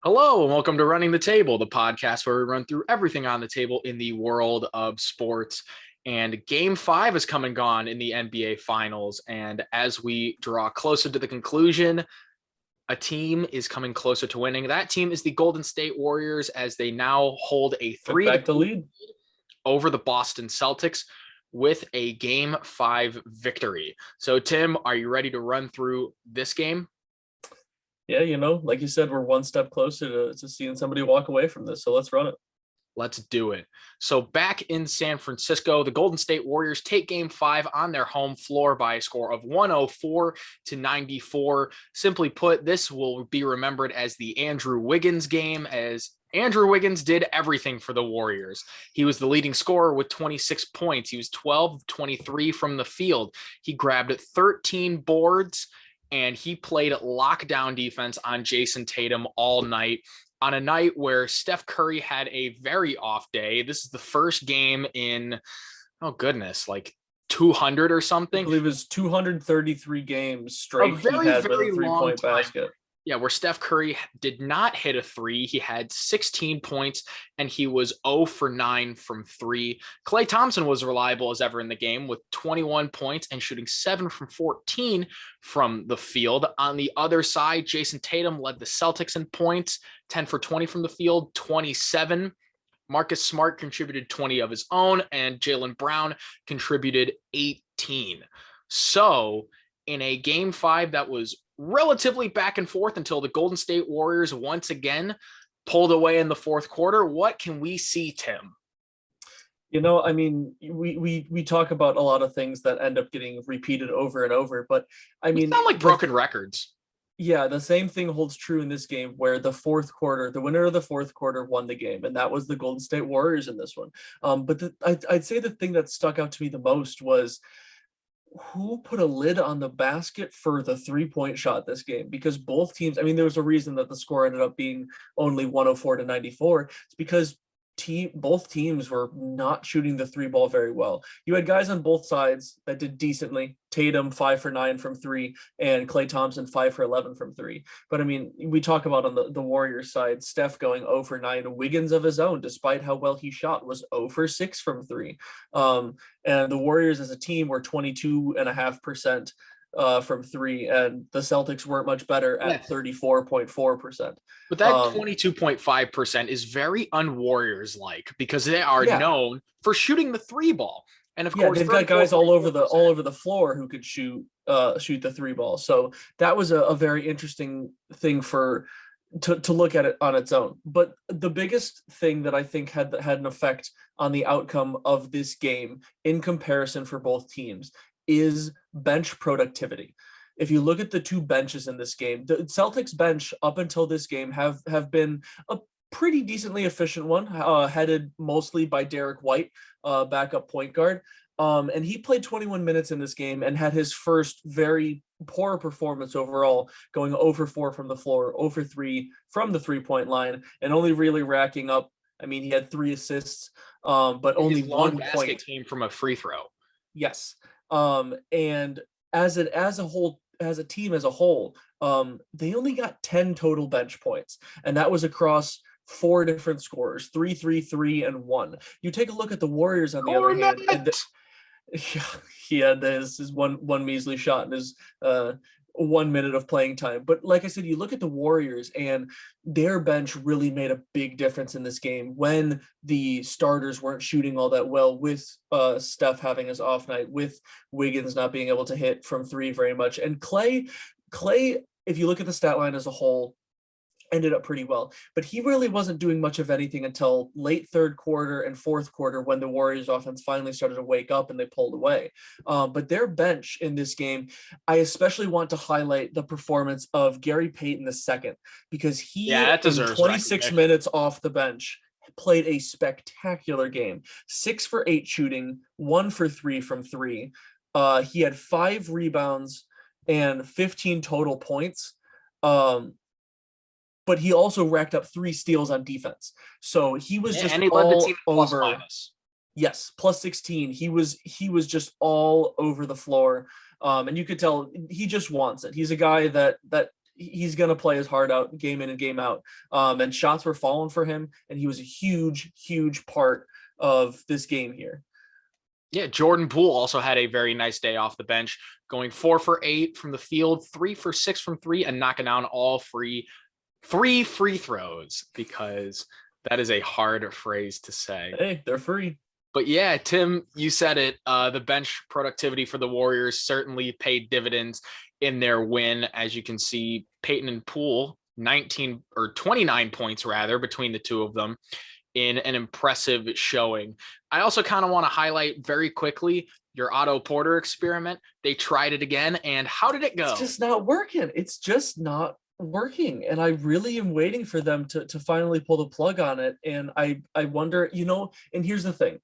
Hello, and welcome to Running the Table, the podcast where we run through everything on the table in the world of sports. And game 5 has come and gone in the NBA Finals. And as we draw closer to the conclusion, a team is coming closer to winning. That team is the Golden State Warriors, as they now hold a Took 3 back the lead. over the Boston Celtics with a game 5 victory. So, Tim, are you ready to run through this game? Yeah, like you said, we're one step closer to seeing somebody walk away from this. So let's run it. Let's do it. So back in San Francisco, the Golden State Warriors take game 5 on their home floor by a score of 104-94. Simply put, this will be remembered as the Andrew Wiggins game, as Andrew Wiggins did everything for the Warriors. He was the leading scorer with 26 points. He was 12-23 from the field. He grabbed 13 boards, and he played lockdown defense on Jason Tatum all night. On a night where Steph Curry had a very off day. This is the first game in, oh goodness, like 200 or something. I believe it was 233 games straight he had with a three-point basket. Yeah, where Steph Curry did not hit a three. He had 16 points, and he was 0 for 9 from 3. Klay Thompson was reliable as ever in the game with 21 points and shooting 7 from 14 from the field. On the other side, Jason Tatum led the Celtics in points, 10 for 20 from the field, 27. Marcus Smart contributed 20 of his own, and Jaylen Brown contributed 18. So in a game 5 that was relatively back and forth until the Golden State Warriors once again pulled away in the fourth quarter, what can we see, Tim? I mean, we talk about a lot of things that end up getting repeated over and over, but I mean, it's not like broken records. Yeah, the same thing holds true in this game where the winner of the fourth quarter won the game, and that was the Golden State Warriors in this one. But I'd say the thing that stuck out to me the most was who put a lid on the basket for the three-point shot this game, because both teams, I mean, there was a reason that the score ended up being only 104-94. It's because both teams were not shooting the three ball very well. You had guys on both sides that did decently. Tatum 5 for 9 from 3, and Klay Thompson 5 for 11 from 3. But I mean, we talk about on the Warriors side, Steph going 0 for 9. Wiggins of his own, despite how well he shot, was 0 for 6 from 3. And the Warriors as a team were 22.5% from 3, and the Celtics weren't much better at 34.4%. But that 22.5% is very un-Warriors-like, because they are known for shooting the three ball. And of course, they've got guys all over the floor who could shoot the three ball. So that was a very interesting thing to look at it on its own. But the biggest thing that I think had an effect on the outcome of this game in comparison for both teams is bench productivity. If you look at the two benches in this game, the Celtics bench up until this game have been a pretty decently efficient one, headed mostly by Derek White, backup point guard. And he played 21 minutes in this game and had his first very poor performance overall, going 0 for 4 from the floor, 0 for 3 from the three-point line, and only really racking up. I mean, he had 3 assists, but only one point came from a free throw. Yes. And as a team as a whole, they only got 10 total bench points, and that was across 4 different scorers, 3, 3, 3, and 1. You take a look at the Warriors on the other hand, and he had his one measly shot in his 1 minute of playing time. But like I said, you look at the Warriors, and their bench really made a big difference in this game when the starters weren't shooting all that well, with Steph having his off night, with Wiggins not being able to hit from 3 very much. And Klay, if you look at the stat line as a whole, ended up pretty well, but he really wasn't doing much of anything until late third quarter and fourth quarter, when the Warriors offense finally started to wake up and they pulled away. But their bench in this game, I especially want to highlight the performance of Gary Payton II, because he, in 26 minutes off the bench, played a spectacular game. 6 for 8 shooting, 1 for 3 from 3. He had 5 rebounds and 15 total points. But he also racked up 3 steals on defense. So he was just all over. Minus. Yes, plus 16. He was just all over the floor. And you could tell he just wants it. He's a guy that he's going to play his heart out game in and game out. And shots were falling for him, and he was a huge part of this game here. Yeah, Jordan Poole also had a very nice day off the bench, going 4 for 8 from the field, 3 for 6 from 3, and knocking down all three free throws, because that is a hard phrase to say. Hey, they're free. But yeah, Tim, you said it. The bench productivity for the Warriors certainly paid dividends in their win. As you can see, Peyton and Poole, 19 or 29 points rather between the two of them in an impressive showing. I also kind of want to highlight very quickly your Otto Porter experiment. They tried it again, and how did it go? It's just not working. It's just not working, and I really am waiting for them to finally pull the plug on it. And I wonder, and here's the thing.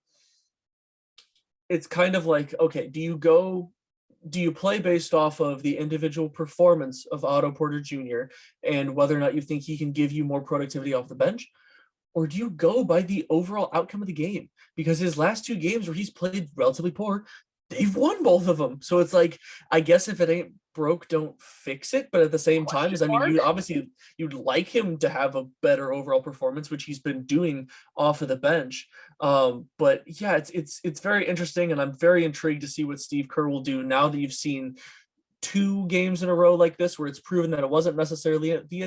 It's kind of like, okay, do you play based off of the individual performance of Otto Porter Jr. and whether or not you think he can give you more productivity off the bench? Or do you go by the overall outcome of the game? Because his last 2 games where he's played relatively poor, they've won both of them. So it's like, I guess if it ain't broke, don't fix it. But at the same time, you'd like him to have a better overall performance, which he's been doing off of the bench. But yeah, it's very interesting, and I'm very intrigued to see what Steve Kerr will do now that you've seen 2 games in a row like this, where it's proven that it wasn't necessarily the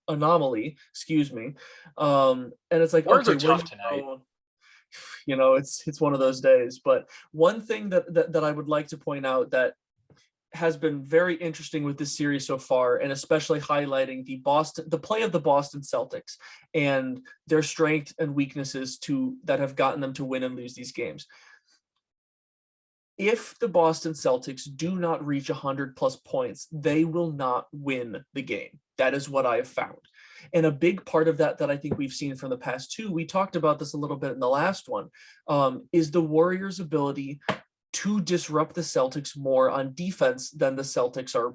anomaly. Excuse me. And it's like, words okay, are tough tonight. It's one of those days. But one thing that I would like to point out that has been very interesting with this series so far, and especially highlighting the play of the Boston Celtics and their strengths and weaknesses that have gotten them to win and lose these games. If the Boston Celtics do not reach 100+ points, they will not win the game. That is what I have found. And a big part of that I think we've seen from the past 2, we talked about this a little bit in the last one, is the Warriors' ability to disrupt the Celtics more on defense than the Celtics are,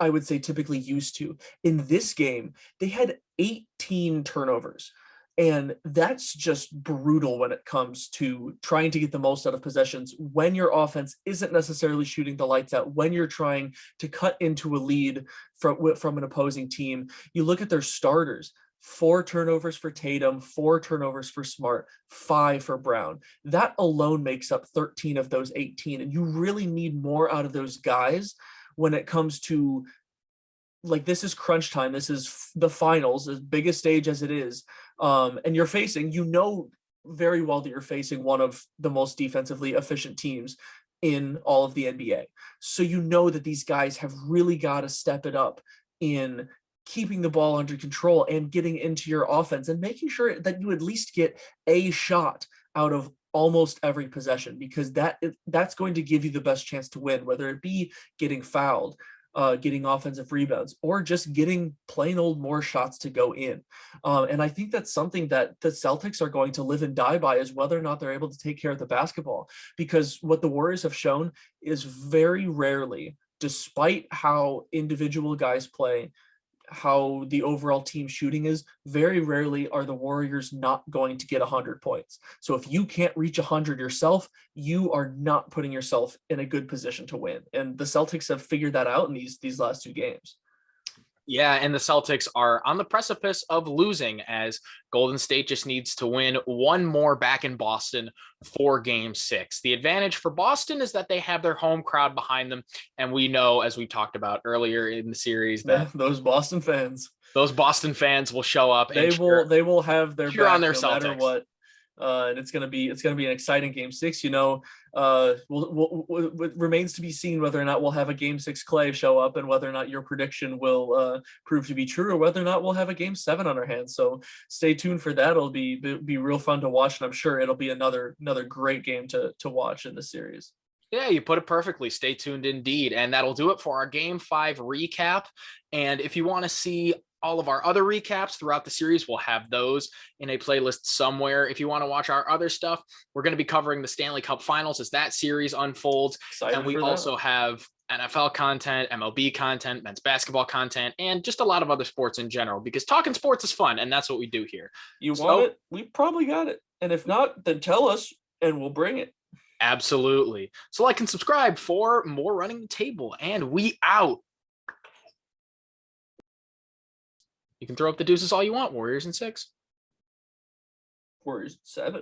I would say, typically used to. In this game, they had 18 turnovers. And that's just brutal when it comes to trying to get the most out of possessions when your offense isn't necessarily shooting the lights out, when you're trying to cut into a lead from an opposing team. You look at their starters: 4 turnovers for Tatum, 4 turnovers for Smart, 5 for Brown. That alone makes up 13 of those 18. And you really need more out of those guys when it comes to, like, this is crunch time. This is the finals, as big a stage as it is. And you're facing, very well that you're facing one of the most defensively efficient teams in all of the NBA. So that these guys have really got to step it up in keeping the ball under control and getting into your offense and making sure that you at least get a shot out of almost every possession, because that's going to give you the best chance to win, whether it be getting fouled, getting offensive rebounds, or just getting plain old more shots to go in. And I think that's something that the Celtics are going to live and die by, is whether or not they're able to take care of the basketball. Because what the Warriors have shown is very rarely, despite how individual guys play, how the overall team shooting is, very rarely are the Warriors not going to get 100 points. So if you can't reach 100 yourself, you are not putting yourself in a good position to win. And the Celtics have figured that out in these last 2 games. Yeah, and the Celtics are on the precipice of losing, as Golden State just needs to win one more back in Boston for Game 6. The advantage for Boston is that they have their home crowd behind them, and we know, as we talked about earlier in the series, that those Boston fans will show up. They will have their cheer back on their no Celtics. matter what. And it's gonna be an exciting Game 6. It remains to be seen whether or not we'll have a Game 6 Clay show up, and whether or not your prediction will prove to be true, or whether or not we'll have a Game 7 on our hands. So stay tuned for that. It'll be real fun to watch, and I'm sure it'll be another great game to watch in the series. Yeah, you put it perfectly. Stay tuned indeed. And that'll do it for our Game 5 recap. And if you want to see all of our other recaps throughout the series, we'll have those in a playlist somewhere. If you want to watch our other stuff, we're going to be covering the Stanley Cup Finals as that series unfolds. And we also have NFL content, MLB content, men's basketball content, and just a lot of other sports in general, because talking sports is fun, and that's what we do here. You want it? We probably got it. And if not, then tell us, and we'll bring it. Absolutely. So like and subscribe for more Running the Table, and we out. You can throw up the deuces all you want. Warriors in 6. Warriors 7.